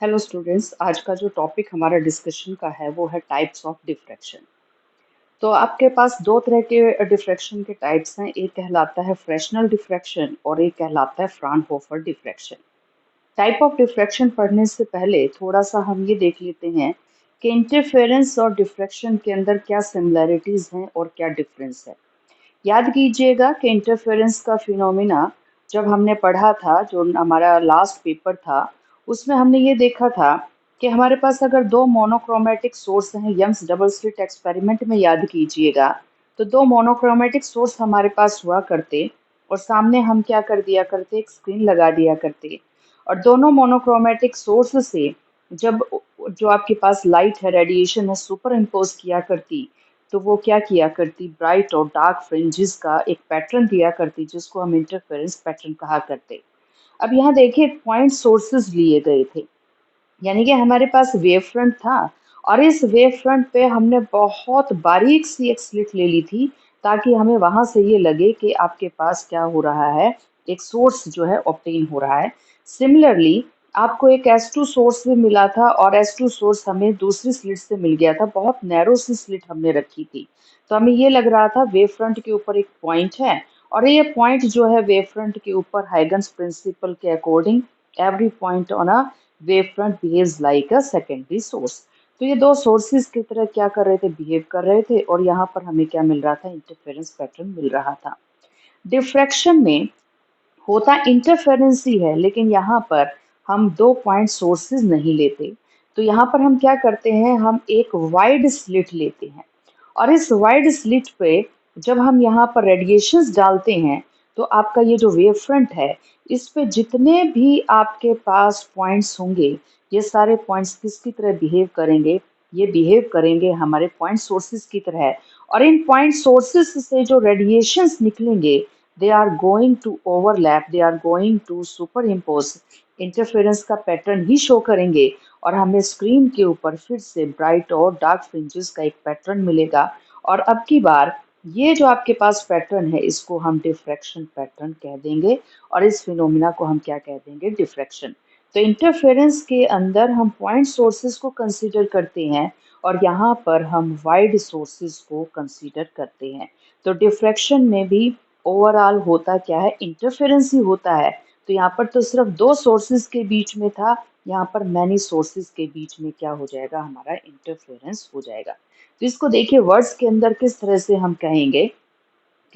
Hello students, आज का जो टॉपिक हमारा डिस्कशन का है वो है टाइप्स ऑफ डिफ्रैक्शन। तो आपके पास दो तरह के डिफ्रैक्शन के टाइप्स हैं। एक कहलाता है फ्रेशनल डिफ्रैक्शन और एक कहलाता है Fraunhofer diffraction. Type of diffraction पढ़ने से पहले थोड़ा सा हम ये देख लेते हैं कि इंटरफेरेंस और डिफ्रैक्शन के अंदर क्या सिमिलैरिटीज हैं और क्या डिफरेंस है। याद कीजिएगा कि इंटरफेरेंस का फिनोमिना जब हमने पढ़ा था, जो हमारा लास्ट पेपर था, उसमें हमने ये देखा था कि हमारे पास अगर दो मोनोक्रोमेटिक सोर्स हैं, यंग्स डबल स्लिट एक्सपेरिमेंट में याद कीजिएगा, तो दो मोनोक्रोमेटिक सोर्स हमारे पास हुआ करते और सामने हम क्या कर दिया करते, एक स्क्रीन लगा दिया करते और दोनों मोनोक्रोमेटिक सोर्स से जब जो आपके पास लाइट है, रेडिएशन है, सुपर इम्पोज किया करती, तो वो क्या किया करती, ब्राइट और डार्क फ्रिंजेस का एक पैटर्न दिया करती जिसको हम इंटरफेरेंस पैटर्न कहा करते। अब यहाँ देखिए, पॉइंट सोर्सेज लिए गए थे, यानी कि हमारे पास वेव फ्रंट था और इस वेव फ्रंट पे हमने बहुत बारीक सी एक स्लिट ले ली थी ताकि हमें वहां से ये लगे कि आपके पास क्या हो रहा है, एक सोर्स जो है ऑब्टेन हो रहा है। सिमिलरली आपको एक S2 सोर्स भी मिला था और S2 सोर्स हमें दूसरी स्लिट से मिल गया था, बहुत नैरो सी स्लिट हमने रखी थी। तो हमें ये लग रहा था वेव फ्रंट के ऊपर एक पॉइंट है और ये पॉइंट जो है वेव फ्रंट के ऊपर हाइगन्स प्रिंसिपल के according every point on a wave front behaves like a secondary source. तो ये दो सोर्सेज की तरह क्या कर रहे थे, बिहेव कर रहे थे और यहाँ पर हमें क्या मिल रहा था, इंटरफेरेंस पैटर्न मिल रहा था। डिफ्रैक्शन में होता इंटरफेरेंस ही है, लेकिन यहाँ पर हम दो पॉइंट सोर्सेज नहीं लेते। तो यहाँ पर हम क्या करते हैं, हम एक वाइड स्लिट लेते हैं और इस वाइड स्लिट पे जब हम यहाँ पर रेडिएशंस डालते हैं तो आपका ये जो वेव फ्रंट है, इस पे जितने भी आपके पास पॉइंट्स होंगे, ये सारे पॉइंट्स किसकी तरह बिहेव करेंगे, ये बिहेव करेंगे हमारे पॉइंट सोर्सेज की तरह। और इन पॉइंट सोर्सेज से जो रेडिएशंस निकलेंगे, they are going to overlap, they are going to superimpose, interference का पैटर्न ही शो करेंगे और हमें स्क्रीन के ऊपर फिर से ब्राइट और डार्क फ्रिंजेस का एक पैटर्न मिलेगा। और अब की बार ये जो आपके पास पैटर्न है, इसको हम डिफ्रैक्शन पैटर्न कह देंगे और इस फिनोमिना को हम क्या कह देंगे, डिफ्रैक्शन। तो इंटरफेरेंस के अंदर हम पॉइंट सोर्सेज को कंसीडर करते हैं और यहाँ पर हम वाइड सोर्सेज को कंसीडर करते हैं। तो डिफ्रैक्शन में भी ओवरऑल होता क्या है, इंटरफेरेंस ही होता है। तो यहाँ पर तो सिर्फ दो सोर्सेज के बीच में था, यहाँ पर मैनी सोर्सेज के बीच में क्या हो जाएगा, हमारा इंटरफेरेंस हो जाएगा। तो इसको देखिए वर्ड्स के अंदर किस तरह से हम कहेंगे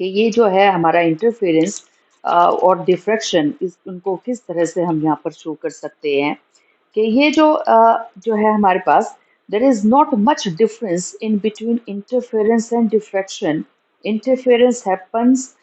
कि ये जो है हमारा इंटरफेरेंस और डिफ्रैक्शन, इस उनको किस तरह से हम यहाँ पर शो कर सकते हैं कि ये जो है हमारे पास, there is not much difference in between interference and diffraction. Interference happens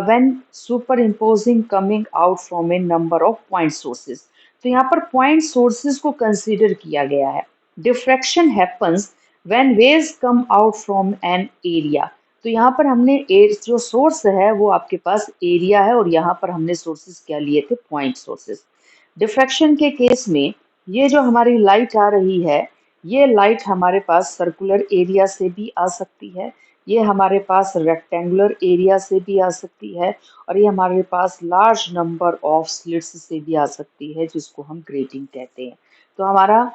when superimposing coming out from a number of point sources। तो यहाँ पर पॉइंट सोर्सेज को कंसीडर किया गया है। Diffraction happens when waves come out from an area। तो यहाँ पर हमने जो सोर्स है वो आपके पास एरिया है और यहाँ पर हमने सोर्सेज क्या लिए थे, पॉइंट सोर्सेज। डिफ्रैक्शन के केस में ये जो हमारी लाइट आ रही है, ये लाइट हमारे पास सर्कुलर एरिया से भी आ सकती है, ये हमारे पास रेक्टेंगुलर एरिया से भी आ सकती है और ये हमारे पास लार्ज नंबर ऑफ स्लिट्स से भी आ सकती है, जिसको हम ग्रेटिंग कहते हैं। तो हमारा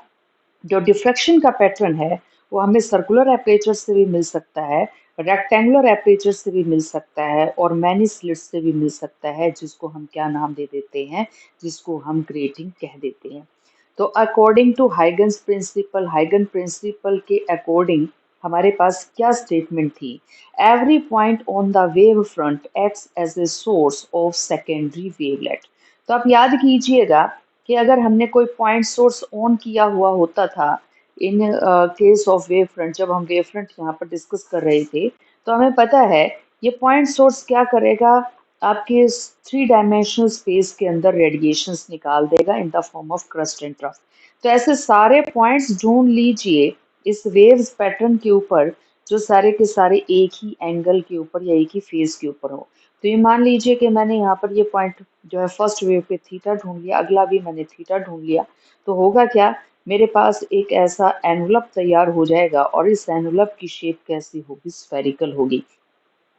जो डिफ्रैक्शन का पैटर्न है वो हमें सर्कुलर एपर्चर से भी मिल सकता है, रेक्टेंगुलर एपर्चर से भी मिल सकता है और मैनी स्लिट्स से भी मिल सकता है, जिसको हम क्या नाम दे देते हैं, जिसको हम ग्रेटिंग कह देते हैं। तो अकॉर्डिंग टू हाइगन प्रिंसिपल के अकॉर्डिंग हमारे पास क्या स्टेटमेंट थी, every point on the wave front acts as a source of secondary wavelet. तो आप याद कीजिएगा कि अगर हमने कोई पॉइंट सोर्स ऑन किया हुआ होता था इन केस ऑफ वेव फ्रंट, जब हम वेव फ्रंट यहाँ पर डिस्कस कर रहे थे, तो हमें पता है ये पॉइंट सोर्स क्या करेगा, आपके थ्री डायमेंशनल स्पेस के अंदर रेडिएशंस निकाल देगा in the form of crust and trough. तो ऐसे सारे पॉइंट्स ढूंढ लीजिए इस वेव्स पैटर्न के ऊपर, जो सारे के सारे एक ही एंगल के ऊपर या एक ही फेज के ऊपर हो। तो ये मान लीजिए कि मैंने यहाँ पर ये पॉइंट जो है फर्स्ट वेव पे थीटा ढूंढ लिया, अगला भी मैंने थीटा ढूंढ लिया, तो होगा क्या, मेरे पास एक ऐसा एनवलप तैयार हो जाएगा और इस एनवलप की शेप कैसी होगी, स्फेरिकल होगी।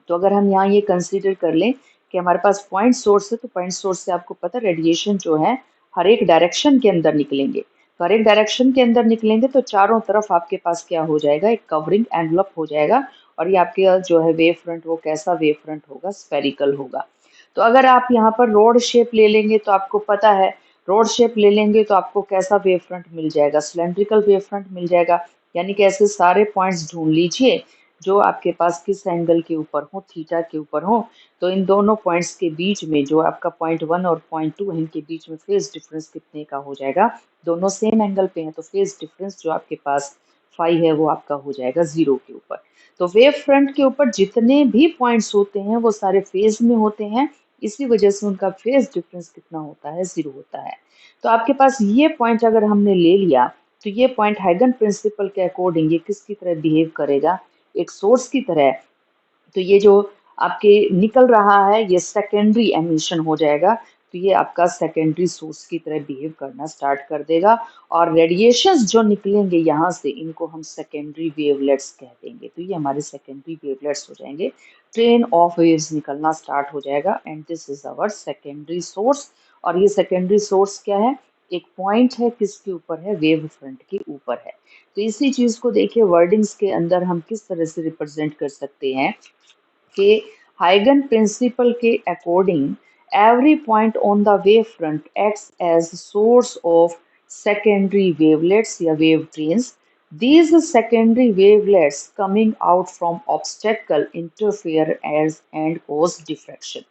तो अगर हम यहाँ ये कंसीडर कर लें कि हमारे पास पॉइंट सोर्स है, तो पॉइंट सोर्स से आपको पता है रेडिएशन जो है हर एक डायरेक्शन के अंदर निकलेंगे। तो हर एक डायरेक्शन के अंदर निकलेंगे तो चारों तरफ आपके पास क्या हो जाएगा, एक कवरिंग एनवलप हो जाएगा। और ये आपके जो है वेव फ्रंट, वो कैसा वेव फ्रंट होगा, स्फेरिकल होगा। तो अगर आप यहाँ पर रोड शेप ले लेंगे तो आपको पता है, रोड शेप ले लेंगे तो आपको कैसा वेव फ्रंट मिल जाएगा, सिलेंड्रिकल वेव फ्रंट मिल जाएगा। यानी कि ऐसे सारे पॉइंट्स ढूंढ लीजिए जो आपके पास किस एंगल के ऊपर हो, थीटा के ऊपर हो। तो इन दोनों पॉइंट्स के बीच में जो आपका पॉइंट 1 और पॉइंट 2 है, इनके बीच में फेज डिफरेंस कितने का हो जाएगा, दोनों सेम एंगल पे हैं तो फेज डिफरेंस जो आपके पास फाई है वो आपका हो जाएगा 0 के ऊपर। तो वेव फ्रंट के ऊपर जितने भी पॉइंट्स होते हैं वो सारे फेज में होते हैं, इसी वजह से उनका फेज डिफरेंस कितना होता है, 0 होता है। तो आपके पास ये पॉइंट अगर हमने ले लिया तो ये पॉइंट हाइगन प्रिंसिपल के अकॉर्डिंग ये किसकी तरह बिहेव करेगा, एक सोर्स की तरह। तो ये जो आपके निकल रहा है ये सेकेंडरी एमिशन हो जाएगा। तो ये आपका सेकेंडरी सोर्स की तरह बिहेव करना स्टार्ट कर देगा। और रेडिएशंस जो निकलेंगे यहाँ से इनको हम सेकेंडरी वेवलेट्स कह देंगे। तो ये हमारे सेकेंडरी वेवलेट्स हो जाएंगे, ट्रेन ऑफ वेव्स निकलना स्टार्ट हो जाएगा and this is our secondary source. और ये सेकेंडरी सोर्स क्या है, एक पॉइंट है, किसके ऊपर है, वेव फ्रंट के ऊपर है। तो इसी चीज को देखिए वर्डिंग्स के अंदर हम किस तरह से रिप्रेजेंट कर सकते हैं के हाइगन प्रिंसिपल के according every point on the wavefront acts as source of secondary wavelets या wave trains. These secondary wavelets coming out from obstacle interfere as and cause diffraction.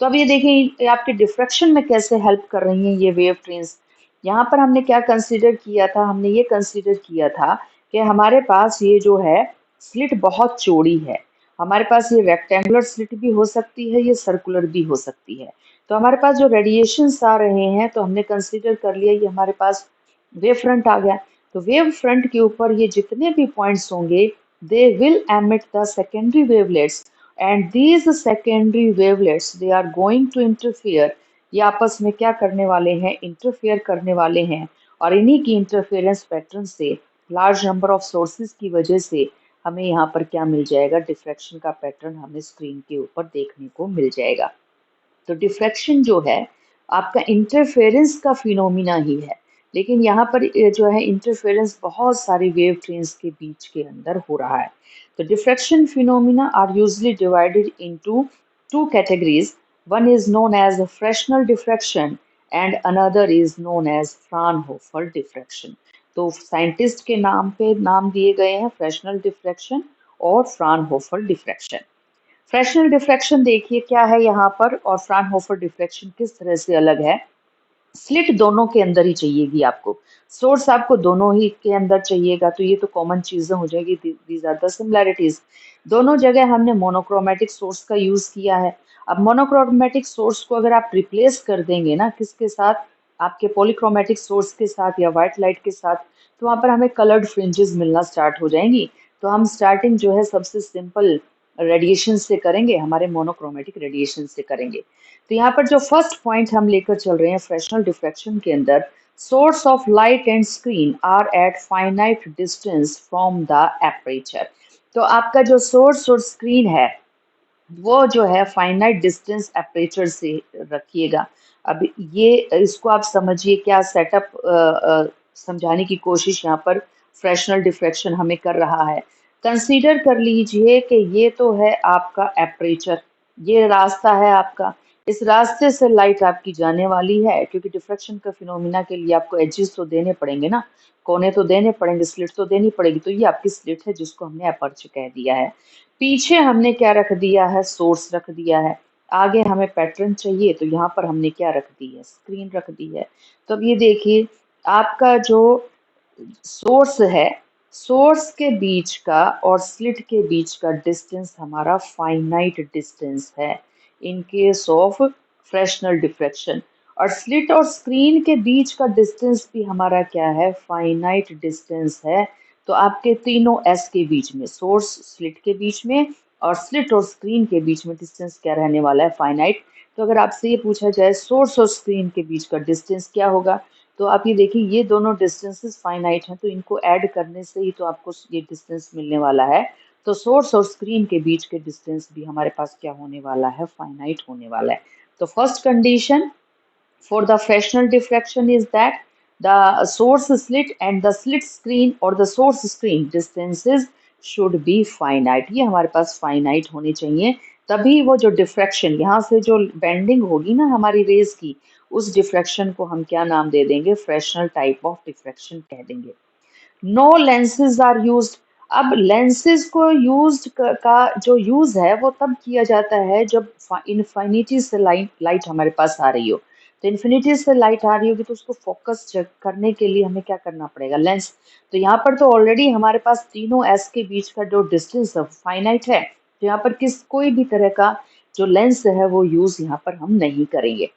तो अब ये देखिए ये आपके डिफ्रैक्शन में कैसे हेल्प कर रही हैं ये वेव ट्रेन्स। यहाँ पर हमने क्या कंसीडर किया था, हमने ये कंसीडर किया था कि हमारे पास ये जो है स्लिट बहुत चौड़ी है। हमारे पास ये रेक्टेंगुलर स्लिट भी हो सकती है, ये सर्कुलर भी हो सकती है। तो हमारे पास जो रेडिएशंस आ रहे हैं तो हमने कंसीडर कर लिया ये हमारे पास वेव फ्रंट आ गया। तो वेव फ्रंट के ऊपर ये जितने भी पॉइंट्स होंगे they will emit the secondary wavelets and these secondary wavelets they are going to interfere. ये आपस में क्या करने वाले हैं, इंटरफेयर करने वाले हैं। और इन्हीं की इंटरफेरेंस पैटर्न से, लार्ज नंबर ऑफ सोर्सेज की वजह से हमें यहाँ पर क्या मिल जाएगा, डिफ्रैक्शन का पैटर्न हमें स्क्रीन के ऊपर देखने को मिल जाएगा। तो डिफ्रैक्शन जो है आपका इंटरफेरेंस का फिनोमिना ही है, लेकिन यहाँ पर जो है इंटरफेरेंस बहुत सारी वेव ट्रेन्स के बीच के अंदर हो रहा है। तो diffraction phenomena are usually divided into two categories. One is known as Fresnel diffraction and another is known as Fraunhofer diffraction. तो साइंटिस्ट के नाम पे नाम दिए गए हैं फ्रेशनल डिफ्रैक्शन और फ्राउनहोफर डिफ्रैक्शन। फ्रेशनल डिफ्रैक्शन देखिए क्या है यहाँ पर, और फ्राउनहोफर डिफ्रैक्शन किस तरह से अलग है। स्लिट दोनों के अंदर ही चाहिएगी आपको, सोर्स आपको दोनों ही के अंदर चाहिएगा। तो ये तो कॉमन चीजें हो जाएगी, दीज आर द सिमिलैरिटीज। दोनों जगह हमने मोनोक्रोमेटिक सोर्स का यूज किया है। अब मोनोक्रोमेटिक सोर्स को अगर आप रिप्लेस कर देंगे ना किसके साथ, आपके पॉलीक्रोमेटिक सोर्स के साथ या व्हाइट लाइट के साथ, तो वहां पर हमें कलर्ड फ्रिंजेस मिलना स्टार्ट हो जाएंगी। तो हम स्टार्टिंग जो है सबसे सिंपल रेडिएशन से करेंगे, हमारे मोनोक्रोमेटिक रेडिएशन से करेंगे। तो यहाँ पर जो फर्स्ट पॉइंट हम लेकर चल रहे हैं फ्रेशनल डिफ्रैक्शन के अंदर, source of light and screen are at finite distance from the aperture. तो आपका जो सोर्स और स्क्रीन है वो जो है फाइनाइट डिस्टेंस एपरेचर से रखिएगा। अब ये इसको आप समझिए क्या सेटअप समझाने की कोशिश यहाँ पर फ्रेशनल डिफ्रैक्शन हमें कर रहा है। कंसीडर कर लीजिए कि ये तो है आपका एपरेचर, ये रास्ता है आपका, इस रास्ते से लाइट आपकी जाने वाली है, क्योंकि डिफ्रैक्शन का फिनोमिना के लिए आपको एजेस तो देने पड़ेंगे ना, कोने तो देने पड़ेंगे, स्लिट तो देनी पड़ेगी। तो ये आपकी स्लिट है जिसको हमने अपर्चर कह दिया है। पीछे हमने क्या रख दिया है, सोर्स रख दिया है। आगे हमें पैटर्न चाहिए तो यहाँ पर हमने क्या रख दी है, स्क्रीन रख दी है। तो अब ये देखिए आपका जो सोर्स है, सोर्स के बीच का और स्लिट के बीच का डिस्टेंस हमारा फाइनाइट डिस्टेंस है in case of Fresnel diffraction. और स्लिट और स्क्रीन के बीच का डिस्टेंस भी हमारा क्या है, फाइनाइट डिस्टेंस है। तो आपके तीनों एस के बीच में, सोर्स स्लिट के बीच में और स्लिट और स्क्रीन के बीच में डिस्टेंस क्या रहने वाला है, फाइनाइट। तो अगर आपसे ये पूछा जाए सोर्स और स्क्रीन के बीच का डिस्टेंस क्या होगा, तो आप ये देखिए ये दोनों डिस्टेंसेस फाइनाइट हैं, तो इनको ऐड करने से ही तो आपको ये डिस्टेंस मिलने वाला है। तो सोर्स और स्क्रीन के बीच के डिस्टेंस भी हमारे पास क्या होने वाला है, फाइनाइट होने वाला है। तो first condition For the Fresnel diffraction is that the source slit and the slit screen or the source screen distances should be finite. ये हमारे पास finite होने चाहिए, तभी वो जो diffraction यहाँ से जो bending होगी ना हमारी रेज की, उस diffraction को हम क्या नाम दे देंगे, Fresnel type of diffraction कह देंगे. No lenses are used. अब लेंसेज को का जो यूज है वो तब किया जाता है जब इन्फिनिटी से लाइट लाइट हमारे पास आ रही हो. तो इन्फिनिटी से लाइट आ रही होगी तो उसको फोकस करने के लिए हमें क्या करना पड़ेगा, लेंस. तो यहाँ पर तो ऑलरेडी हमारे पास तीनों एस के बीच का जो डिस्टेंस है फाइनाइट है, तो यहाँ पर कोई भी तरह का जो लेंस है वो यूज यहाँ पर हम नहीं करेंगे.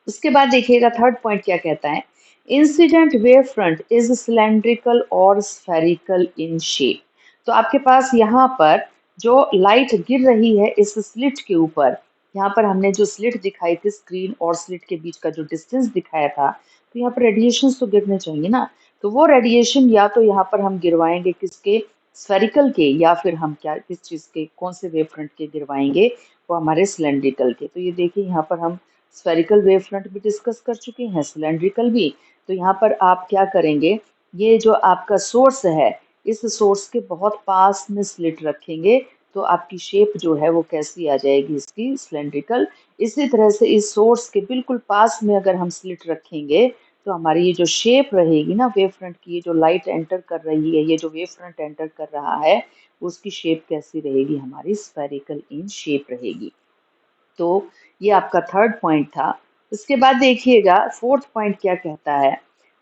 उसके बाद देखिएगा थर्ड पॉइंट क्या कहता है, incident wave front is cylindrical और स्फेरिकल इन शेप. तो आपके पास यहाँ पर जो लाइट गिर रही है इस स्लिट के ऊपर, यहाँ पर हमने जो स्लिट दिखाई थी स्क्रीन और स्लिट के बीच का जो डिस्टेंस दिखाया था, तो यहाँ पर रेडिएशन तो गिरने चाहिए ना. तो वो रेडिएशन या तो यहाँ पर हम गिरवाएंगे किसके, स्फेरिकल के, या फिर हम क्या किस चीज के, कौन से वेव फ्रंट के गिरवाएंगे, वो हमारे सिलेंड्रिकल के. तो ये देखिए यहाँ पर हम स्फेरिकल वेव फ्रंट भी डिस्कस कर चुके हैं, सिलेंड्रिकल भी. तो यहाँ पर आप क्या करेंगे, ये जो आपका सोर्स है इस सोर्स के बहुत पास में स्लिट रखेंगे, तो आपकी शेप जो है वो कैसी आ जाएगी, इसकी सिलेंड्रिकल. इसी तरह से इस सोर्स के बिल्कुल पास में अगर हम स्लिट रखेंगे तो हमारी ये जो शेप रहेगी ना वेव फ्रंट की, ये जो लाइट एंटर कर रही है, ये जो वेव फ्रंट एंटर कर रहा है, उसकी शेप कैसी रहेगी, हमारी स्फेरिकल इन शेप रहेगी. तो ये आपका थर्ड पॉइंट था. उसके बाद देखिएगा फोर्थ पॉइंट क्या कहता है,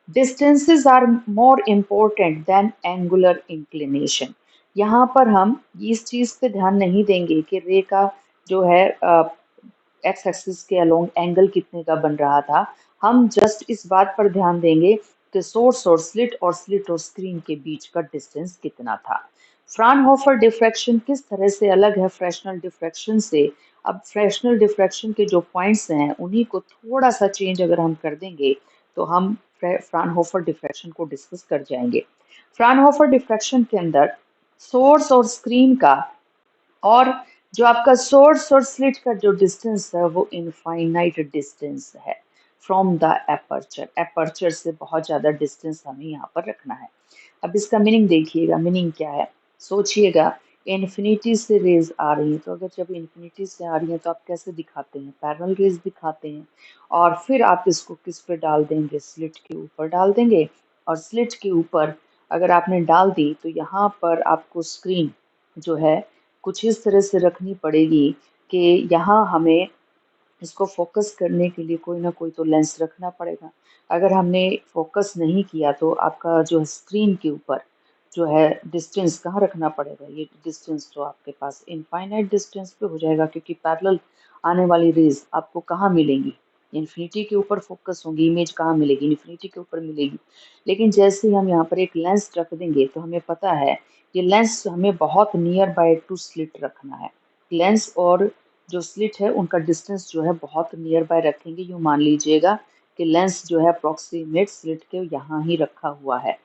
distances are more important than angular inclination. यहाँ पर हम इस चीज पे ध्यान नहीं देंगे कि रे का जो है एक्स एक्सिस के अलोंग एंगल कितने का बन रहा था. हम जस्ट इस बात पर ध्यान देंगे कि सोर्स और स्लिट और स्क्रीन के बीच का डिस्टेंस कितना था. फ्रानहोफर डिफ्रैक्शन किस तरह से अलग है फ्रेशनल डिफ्रैक्शन से. अब फ्रेशनल डिफ्रैक्शन के जो पॉइंट्स हैं उन्हीं को थोड़ा सा चेंज अगर हम कर देंगे तो हम फ्रानहोफर डिफ्रैक्शन को डिस्कस कर जाएंगे. फ्रानहोफर डिफ्रैक्शन के अंदर सोर्स और स्क्रीन का और जो आपका सोर्स और स्लिट का जो डिस्टेंस है वो इनफाइनाइट डिस्टेंस है फ्रॉम द एपर्चर. एपर्चर से बहुत ज़्यादा डिस्टेंस हमें यहाँ पर रखना है. अब इसका मीनिंग देखिएगा, मीनिंग क्या है सोचिएगा. इन्फिनिटी से रेज आ रही हैं, तो अगर जब इन्फिनिटी से आ रही हैं तो आप कैसे दिखाते हैं, पैरेलल रेज दिखाते हैं. और फिर आप इसको किस पे डाल देंगे, स्लिट के ऊपर डाल देंगे. और स्लिट के ऊपर अगर आपने डाल दी तो यहाँ पर आपको स्क्रीन जो है कुछ इस तरह से रखनी पड़ेगी कि यहाँ हमें इसको फोकस करने के लिए कोई ना कोई तो लेंस रखना पड़ेगा. अगर हमने फोकस नहीं किया तो आपका जो स्क्रीन के ऊपर जो है डिस्टेंस कहाँ रखना पड़ेगा, ये डिस्टेंस तो आपके पास इनफाइनाइट डिस्टेंस पे हो जाएगा, क्योंकि पैरेलल आने वाली रेज आपको कहाँ मिलेंगी, इन्फिनिटी के ऊपर फोकस होंगी, इमेज कहाँ मिलेगी, इन्फिनिटी के ऊपर मिलेगी. लेकिन जैसे ही हम यहाँ पर एक लेंस रख देंगे तो हमें पता है ये लेंस हमें बहुत नियर बाय टू स्लिट रखना है. लेंस और जो स्लिट है उनका डिस्टेंस जो है बहुत नियर बाय रखेंगे. यूँ मान लीजिएगा कि लेंस जो है अप्रॉक्सीमेट स्लिट के यहाँ ही रखा हुआ है.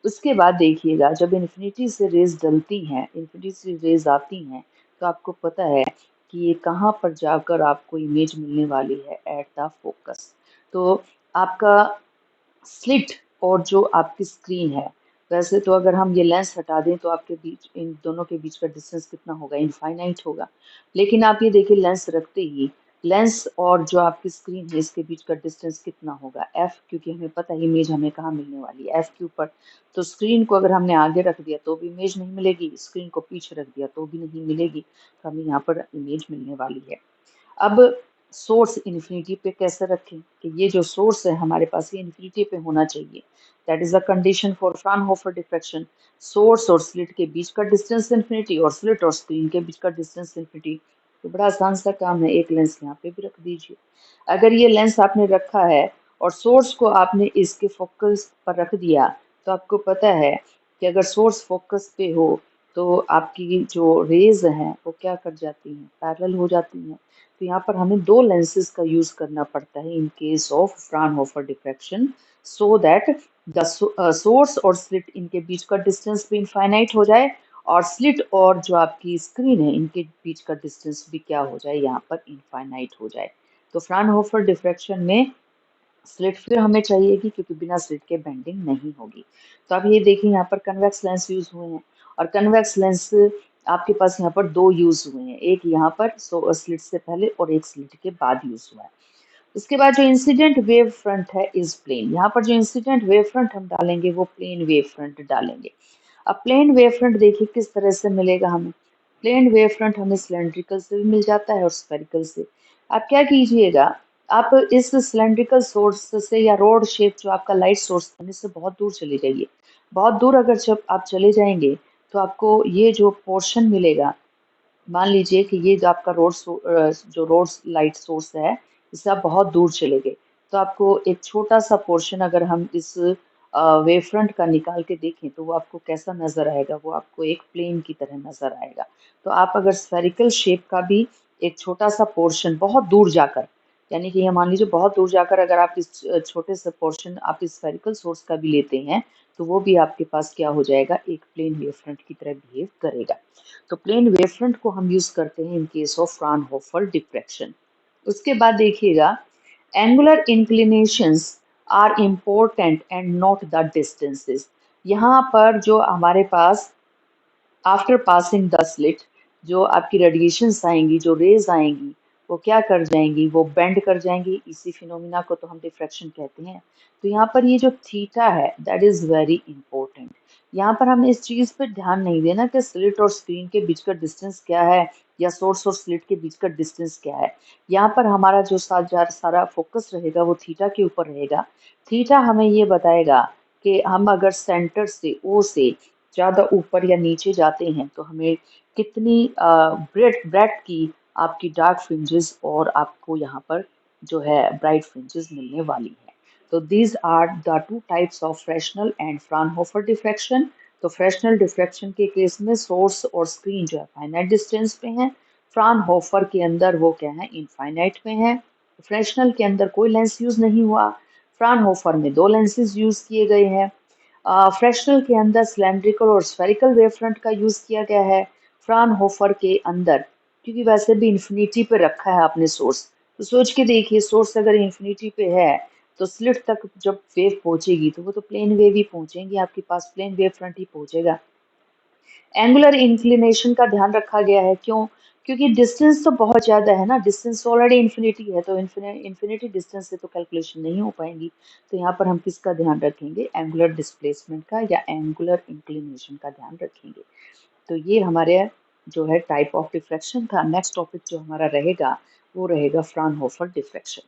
उसके बाद देखिएगा जब इन्फिनिटी से रेज डलती हैं, इन्फिनिटी से रेज आती हैं, तो आपको पता है कि ये कहाँ पर जाकर आपको इमेज मिलने वाली है, एट द फोकस. तो आपका स्लिट और जो आपकी स्क्रीन है, वैसे तो अगर हम ये लेंस हटा दें तो आपके बीच इन दोनों के बीच का डिस्टेंस कितना होगा, इनफाइनाइट होगा. लेकिन आप ये देखिए लेंस रखते ही लेंस और जो आपकी स्क्रीन है इसके बीच का डिस्टेंस कितना होगा, एफ, क्योंकि हमें पता है इमेज हमें कहाँ मिलने वाली है, एफ के ऊपर. तो स्क्रीन को अगर हमने आगे रख दिया तो भी इमेज नहीं मिलेगी, स्क्रीन को पीछे रख दिया तो भी नहीं मिलेगी. तो हमें यहाँ पर इमेज मिलने वाली है. अब सोर्स इन्फिनिटी पे कैसे रखें, कि ये जो सोर्स है हमारे पास ये इन्फिनिटी पे होना चाहिए. That is a condition for Fraunhofer diffraction. Source और स्लिट के बीच का डिस्टेंस इन्फिनिटी और स्लिट और स्क्रीन के बीच का डिस्टेंस इन्फिनिटी. तो बड़ा आसान सा काम है, एक लेंस यहाँ पे भी रख दीजिए. अगर ये लेंस आपने रखा है और सोर्स को आपने इसके फोकस पर रख दिया, तो आपको पता है कि अगर सोर्स फोकस पे हो तो आपकी जो रेज हैं वो क्या कर जाती हैं, पैरेलल हो जाती हैं. तो यहाँ पर हमें दो लेंसेज का यूज करना पड़ता है in case of Fraunhofer diffraction, so that the source और स्लिट इनके बीच का डिस्टेंस भी इनफाइनाइट हो जाए और स्लिट और जो आपकी स्क्रीन है इनके बीच का डिस्टेंस भी क्या हो जाए, यहाँ पर इनफाइनाइट हो जाए. तो फ्रानहोफर डिफ्रैक्शन में स्लिट फिर हमें चाहिए कि क्योंकि बिना स्लिट के बेंडिंग नहीं होगी। तो अब ये देखिए यहाँ पर कन्वेक्स लेंस यूज हुए हैं, और कन्वेक्स लेंस आपके पास यहाँ पर दो यूज हुए हैं, एक यहाँ पर स्लिट से पहले और एक स्लिट के बाद यूज हुआ है। उसके बाद जो इंसिडेंट वेव फ्रंट है इज प्लेन, यहाँ पर जो इंसिडेंट वेव फ्रंट हम डालेंगे वो प्लेन वेव फ्रंट डालेंगे। अब प्लेन वेव फ्रंट देखिए किस तरह से मिलेगा हमें। प्लेन वेव फ्रंट हमें सिलेंड्रिकल से भी मिल जाता है और स्फेरिकल से। आप क्या कीजिएगा, आप इस सिलेंड्रिकल सोर्स से या रोड शेप जो आपका लाइट सोर्स है इससे बहुत दूर चले जाइए। बहुत दूर अगर जब आप चले जाएंगे तो आपको ये जो पोर्शन मिलेगा, मान लीजिए कि ये जो आपका जो रोड लाइट सोर्स है इससे आप बहुत दूर चले गए, तो आपको एक छोटा सा पोर्शन अगर हम इस वेव फ्रंट का निकाल के देखें तो वो आपको कैसा नजर आएगा, वो आपको एक प्लेन की तरह नजर आएगा। तो आप अगर स्फेरिकल शेप का भी एक छोटा सा पोर्शन बहुत दूर जाकर, यानी कि ये मान लीजिए बहुत दूर जाकर अगर आप इस छोटे से पोर्शन आप इस स्फेरिकल सोर्स का भी लेते हैं तो वो भी आपके पास क्या हो जाएगा, एक प्लेन वेव फ्रंट की तरह बिहेव करेगा। तो प्लेन वेवफ्रंट को हम यूज करते हैं in case of Fraunhofer diffraction. उसके बाद देखिएगा, angular inclinations are important and not the distances. यहाँ पर जो हमारे पास आफ्टर पासिंग द स्लिट जो आपकी रेडिएशंस आएंगी, जो रेज आएंगी, वो क्या कर जाएंगी, वो बेंड कर जाएंगी। इसी फिनोमिना को तो हम डिफ्रैक्शन कहते हैं। तो यहाँ पर ये जो थीटा है दैट इज वेरी इंपॉर्टेंट। यहाँ पर हमें इस चीज पर ध्यान नहीं देना कि स्लिट और स्क्रीन के बीच का डिस्टेंस क्या है या सोर्स और स्लिट के बीच का डिस्टेंस क्या है। यहाँ पर हमारा जो सारा फोकस रहेगा वो थीटा के ऊपर रहेगा। थीटा हमें ये बताएगा कि हम अगर सेंटर से ओ से ज़्यादा ऊपर या नीचे जाते हैं तो हमें कितनी ब्रेड की आपकी डार्क फ्रिंजेस और आपको यहाँ पर जो है ब्राइट फ्रिंजेस मिलने वाली है। तो these are the two types of Fresnel and Fraunhofer diffraction. तो फ्रेशनल डिफ्रैक्शन के केस में सोर्स और स्क्रीन जो है फाइनाइट डिस्टेंस पे हैं। फ्राउनहोफर के अंदर वो क्या है, इनफाइनाइट में है। फ्रेशनल के अंदर कोई लेंस यूज नहीं हुआ, फ्राउनहोफर में दो लेंसेज यूज किए गए हैं। फ्रेशनल के अंदर सिलेंड्रिकल और स्फेरिकल वेव फ्रंट का यूज किया गया है। फ्राउनहोफर के अंदर क्योंकि वैसे भी इन्फिनिटी पे रखा है आपने सोर्स, तो सोच के देखिए सोर्स अगर इन्फिनिटी पे है तो स्लिट तक जब वेव पहुंचेगी तो वो तो प्लेन वेव ही पहुंचेंगी, आपके पास प्लेन वेव फ्रंट ही पहुंचेगा। एंगुलर इंक्लिनेशन का ध्यान रखा गया है, क्यों? क्योंकि डिस्टेंस तो बहुत ज़्यादा है ना, डिस्टेंस ऑलरेडी इन्फिनिटी है, तो इन्फिनिटी डिस्टेंस से तो कैलकुलेशन नहीं हो पाएंगी। तो यहाँ पर हम किसका ध्यान रखेंगे, एंगुलर डिस्प्लेसमेंट का या एंगुलर इंक्लिनेशन का ध्यान रखेंगे। तो ये हमारे जो है टाइप ऑफ डिफ्रैक्शन था। नेक्स्ट टॉपिक जो हमारा रहेगा वो रहेगा फ्राउनहोफर डिफ्रैक्शन।